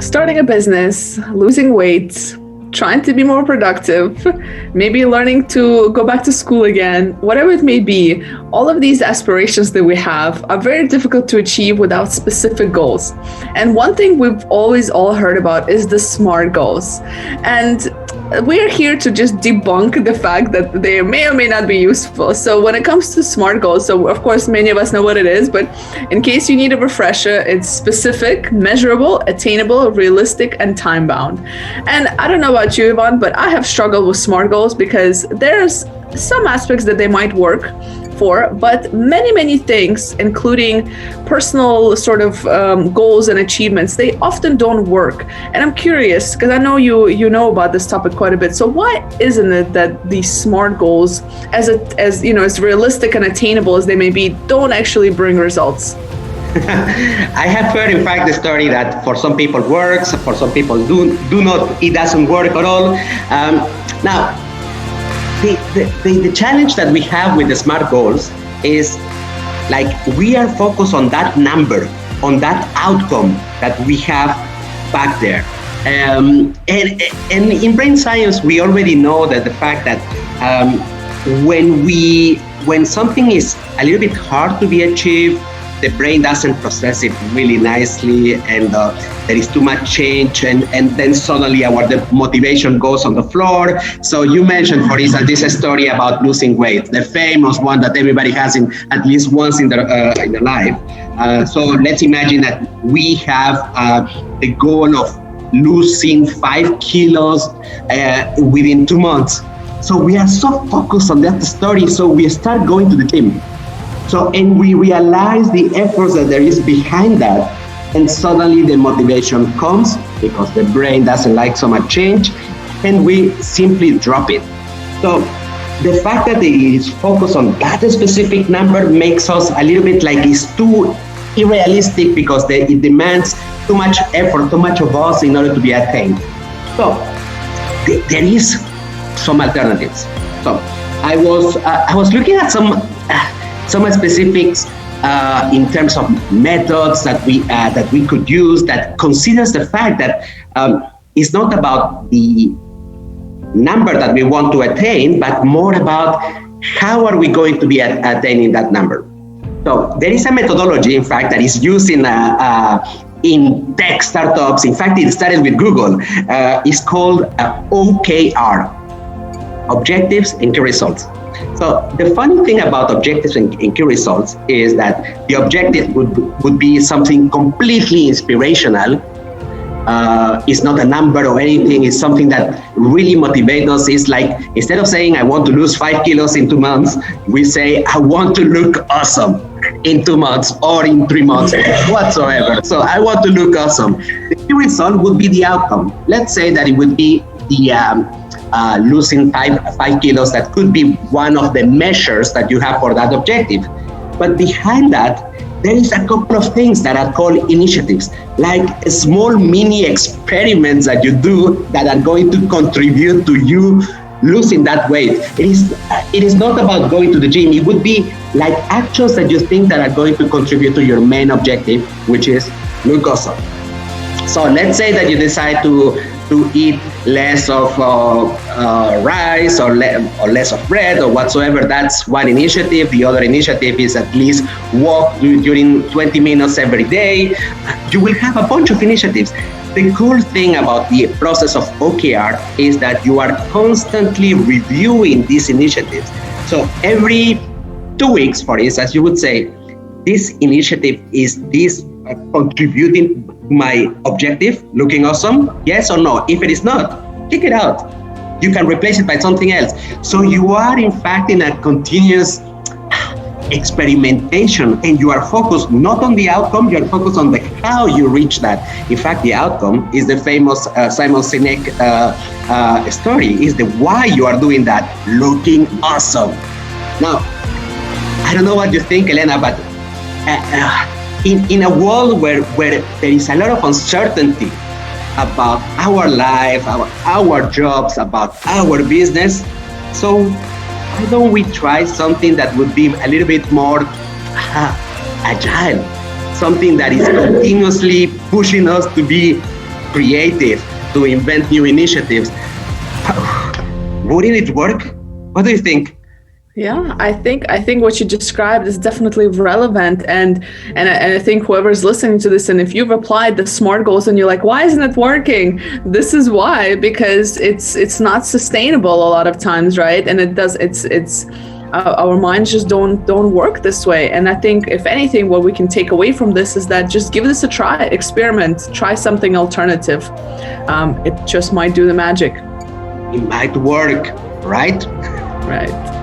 Starting a business, losing weight, trying to be more productive, maybe learning to go back to school again, whatever it may be, all of these aspirations that we have are very difficult to achieve without specific goals. And one thing we've always all heard about is the SMART goals. And we're here to just debunk the fact that they may or may not be useful. So when it comes to SMART goals, so of course, many of us know what it is, but in case you need a refresher, it's specific, measurable, attainable, realistic, and time-bound. And I don't know about you, Yvonne, but I have struggled with SMART goals because there's some aspects that they might work for, but many things, including personal sort of goals and achievements, they often don't work. And I'm curious, because I know you know about this topic quite a bit. So why isn't it that these SMART goals, as realistic and attainable as they may be, don't actually bring results? I have heard, in fact, the story that for some people works, for some people do not. It doesn't work at all. Now, the challenge that we have with the SMART goals is like we are focused on that number, on that outcome that we have back there. And in brain science, we already know that the fact that when something is a little bit hard to be achieved, the brain doesn't process it really nicely, and there is too much change, and then suddenly the motivation goes on the floor. So you mentioned, for instance, this story about losing weight, the famous one that everybody has at least once in their life. So let's imagine that we have the goal of losing 5 kilos within 2 months. So we are so focused on that story, so we start going to the gym. And we realize the efforts that there is behind that, and suddenly the motivation comes because the brain doesn't like so much change, and we simply drop it. So the fact that it is focused on that specific number makes us a little bit like it's too unrealistic because it demands too much effort, too much of us in order to be attained. So there is some alternatives. So I was looking at some specifics in terms of methods that we could use that considers the fact that it's not about the number that we want to attain, but more about how are we going to be attaining that number. So there is a methodology, in fact, that is used in tech startups. In fact, it started with Google. It's called OKR, Objectives and Key Results. So the funny thing about objectives and key results is that the objective would be something completely inspirational. It's not a number or anything. It's something that really motivates us. It's like, instead of saying, I want to lose 5 kilos in 2 months, we say, I want to look awesome in 2 months or in 3 months whatsoever. So I want to look awesome. The key result would be the outcome. Let's say that it would be the losing 5 kilos. That could be one of the measures that you have for that objective. But behind that, there is a couple of things that are called initiatives, like small mini experiments that you do that are going to contribute to you losing that weight. It is not about going to the gym. It would be like actions that you think that are going to contribute to your main objective, which is look awesome. So let's say that you decide to eat less of rice or less of bread or whatsoever. That's one initiative. The other initiative is at least walk during 20 minutes every day. You will have a bunch of initiatives. The cool thing about the process of OKR is that you are constantly reviewing these initiatives. So every 2 weeks, for instance, you would say, this initiative, is this contributing my objective, looking awesome? Yes or no? If it is not, kick it out. You can replace it by something else. So you are, in fact, in a continuous experimentation, and you are focused not on the outcome, you are focused on the how you reach that. In fact, the outcome is the famous Simon Sinek story, is the why you are doing that, looking awesome. Now, I don't know what you think, Elena, but in a world where there is a lot of uncertainty about our life, our jobs, about our business, so why don't we try something that would be a little bit more agile, something that is continuously pushing us to be creative, to invent new initiatives. Wouldn't it work? What do you think? Yeah, I think what you described is definitely relevant, and I think whoever's listening to this, and if you've applied the SMART goals and you're like, why isn't it working? This is why, because it's not sustainable a lot of times, right? And it's our minds just don't work this way. And I think if anything, what we can take away from this is that just give this a try, experiment, try something alternative. It just might do the magic. It might work, right? Right.